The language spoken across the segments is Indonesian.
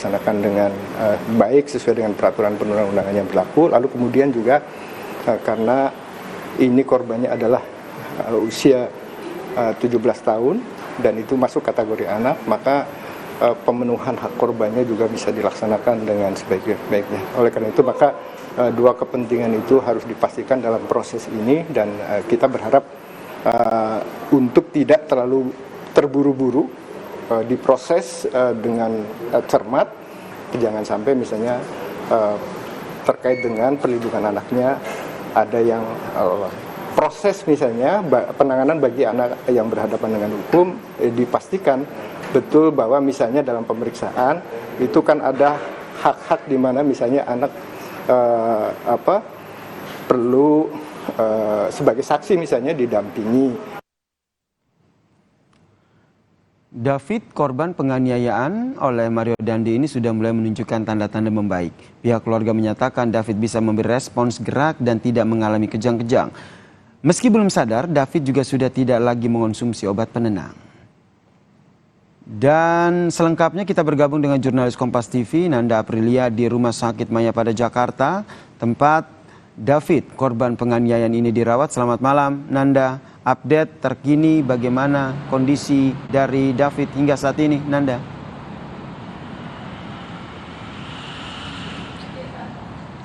dilaksanakan dengan baik sesuai dengan peraturan perundang-undangan yang berlaku. Lalu kemudian juga karena ini korbannya adalah usia 17 tahun dan itu masuk kategori anak, maka pemenuhan hak korbannya juga bisa dilaksanakan dengan sebaik-baiknya. Oleh karena itu maka dua kepentingan itu harus dipastikan dalam proses ini, dan kita berharap untuk tidak terlalu terburu-buru diproses dengan cermat, jangan sampai misalnya terkait dengan perlindungan anaknya ada yang proses misalnya penanganan bagi anak yang berhadapan dengan hukum dipastikan betul bahwa misalnya dalam pemeriksaan itu kan ada hak-hak di mana misalnya anak perlu sebagai saksi misalnya didampingi. David, korban penganiayaan oleh Mario Dandi ini sudah mulai menunjukkan tanda-tanda membaik. Pihak keluarga menyatakan David bisa memberi respons gerak dan tidak mengalami kejang-kejang. Meski belum sadar, David juga sudah tidak lagi mengonsumsi obat penenang. Dan selengkapnya kita bergabung dengan jurnalis Kompas TV, Nanda Aprilia di Rumah Sakit Mayapada Jakarta, tempat David, korban penganiayaan ini dirawat. Selamat malam, Nanda. Update terkini bagaimana kondisi dari David hingga saat ini, Nanda?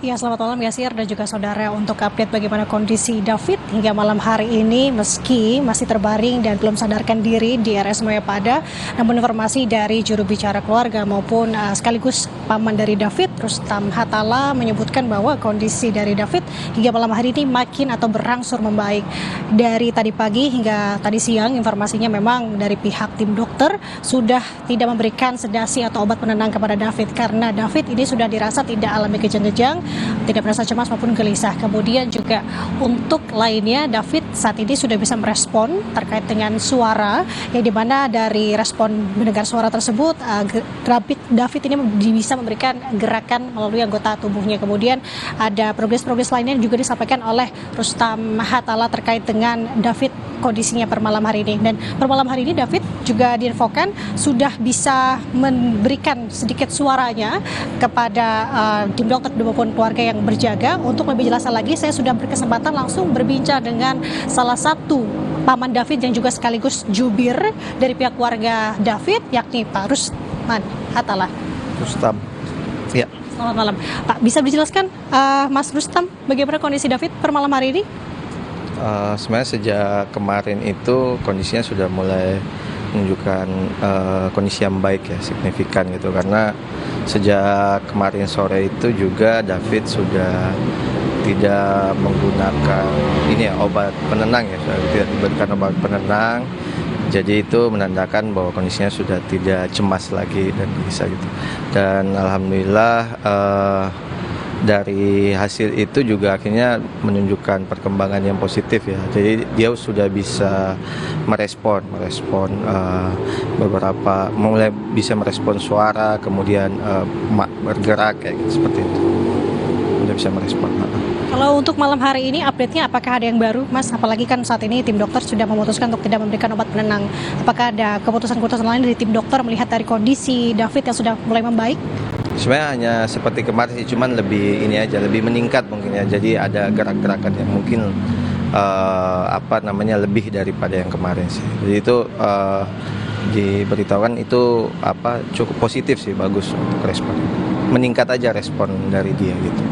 Ya, selamat malam Yasir dan juga saudara. Untuk update bagaimana kondisi David hingga malam hari ini, meski masih terbaring dan belum sadarkan diri di RS Mayapada, namun informasi dari juru bicara keluarga maupun sekaligus paman dari David, Rustam Hatala, menyebutkan bahwa kondisi dari David hingga malam hari ini makin atau berangsur membaik. Dari tadi pagi hingga tadi siang, informasinya memang dari pihak tim dokter sudah tidak memberikan sedasi atau obat penenang kepada David karena David ini sudah dirasa tidak alami kejang-kejang, tidak merasa cemas maupun gelisah. Kemudian juga untuk lainnya, David saat ini sudah bisa merespon terkait dengan suara, yang dimana dari respon mendengar suara tersebut, David ini bisa memberikan gerakan melalui anggota tubuhnya. Kemudian ada progres-progres lainnya yang juga disampaikan oleh Rustam Hatala terkait dengan David kondisinya per malam hari ini. Dan per malam hari ini David juga diinfokan sudah bisa memberikan sedikit suaranya kepada tim dokter maupun keluarga yang berjaga. Untuk lebih jelas lagi, saya sudah berkesempatan langsung berbincang dengan salah satu paman David yang juga sekaligus jubir dari pihak keluarga David, yakni Pak Rustam Hatala. Rustam, ya. Selamat malam, Pak. Bisa dijelaskan, Mas Rustam, bagaimana kondisi David per malam hari ini? Sebenarnya sejak kemarin itu kondisinya sudah mulai menunjukkan kondisi yang baik ya, signifikan gitu, karena sejak kemarin sore itu juga David sudah tidak menggunakan obat penenang ya, sudah tidak diberikan obat penenang. Jadi itu menandakan bahwa kondisinya sudah tidak cemas lagi dan bisa gitu. Dan alhamdulillah dari hasil itu juga akhirnya menunjukkan perkembangan yang positif ya. Jadi dia sudah bisa merespon beberapa, mulai bisa merespon suara, kemudian bergerak kayak gitu, seperti itu. Udah bisa merespon. Kalau untuk malam hari ini update-nya apakah ada yang baru, Mas? Apalagi kan saat ini tim dokter sudah memutuskan untuk tidak memberikan obat penenang. Apakah ada keputusan-keputusan lain dari tim dokter melihat dari kondisi David yang sudah mulai membaik? Sebenarnya hanya seperti kemarin sih, cuman lebih lebih meningkat mungkin ya. Jadi ada gerak-gerakan yang mungkin lebih daripada yang kemarin sih. Jadi itu diberitahukan itu cukup positif sih, bagus untuk respon. Meningkat aja respon dari dia gitu.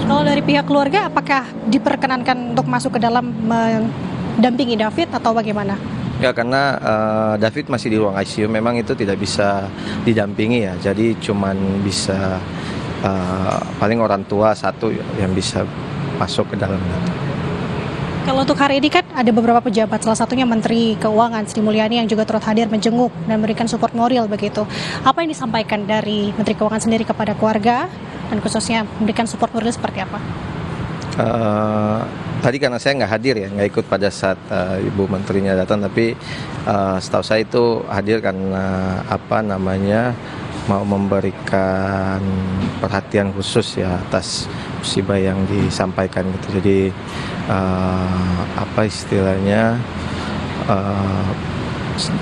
Kalau dari pihak keluarga, apakah diperkenankan untuk masuk ke dalam mendampingi David atau bagaimana? Ya, karena David masih di ruang ICU, memang itu tidak bisa didampingi ya. Jadi cuman bisa paling orang tua satu yang bisa masuk ke dalam itu. Kalau untuk hari ini kan ada beberapa pejabat, salah satunya Menteri Keuangan Sri Mulyani yang juga turut hadir menjenguk dan memberikan support moral begitu. Apa yang disampaikan dari Menteri Keuangan sendiri kepada keluarga dan khususnya memberikan support moral seperti apa? Tadi karena saya nggak hadir ya, nggak ikut pada saat Ibu Menterinya datang, tapi setahu saya itu hadir karena mau memberikan perhatian khusus ya atas musibah yang disampaikan gitu. Jadi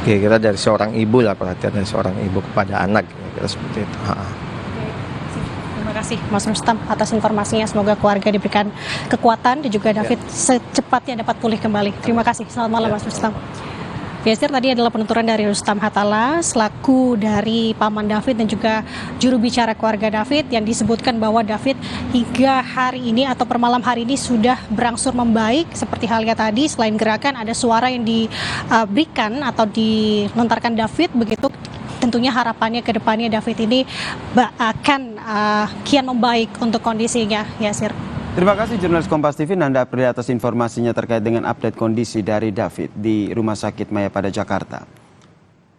kira-kira dari seorang ibu lah, perhatian dari seorang ibu kepada anak, kira-kira seperti itu. Terima kasih Mas Rustam atas informasinya. Semoga keluarga diberikan kekuatan dan juga David secepatnya dapat pulih kembali. Terima kasih. Selamat malam Mas Rustam. Yasir, tadi adalah penuturan dari Rustam Hatala selaku dari paman David dan juga juru bicara keluarga David yang disebutkan bahwa David hingga hari ini atau per malam hari ini sudah berangsur membaik. Seperti halnya tadi, selain gerakan ada suara yang diberikan atau dilontarkan David, begitu tentunya harapannya ke depannya David ini akan kian membaik untuk kondisinya, Yasir. Terima kasih jurnalis Kompas TV Nanda Aprilia atas informasinya terkait dengan update kondisi dari David di Rumah Sakit Mayapada Jakarta.